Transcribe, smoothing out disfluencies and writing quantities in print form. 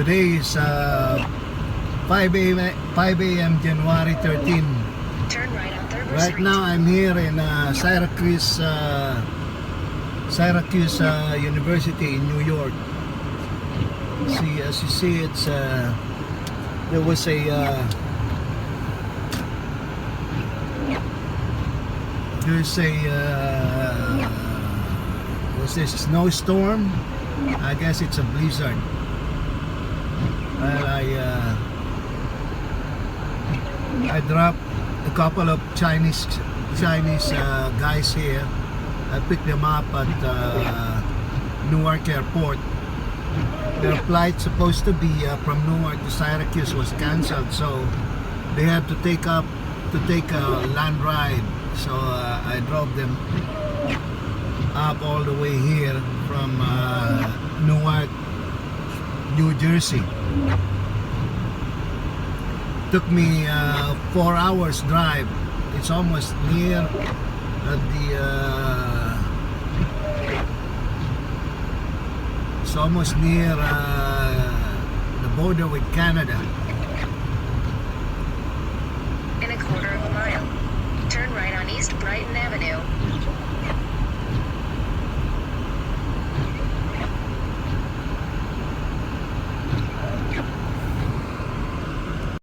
Today is 5 a.m. January 13. Turn right on 3rd Right Street. now I'm here in Syracuse University in New York. See, as you see, it's there was a was this snowstorm? I guess it's a blizzard. Well, I dropped a couple of Chinese guys here. I picked them up at Newark Airport. Their flight supposed to be from Newark to Syracuse was cancelled, so they had to take a land ride. So I drove them up all the way here from Newark, New Jersey. Took me 4 hours drive. It's almost near the border with Canada.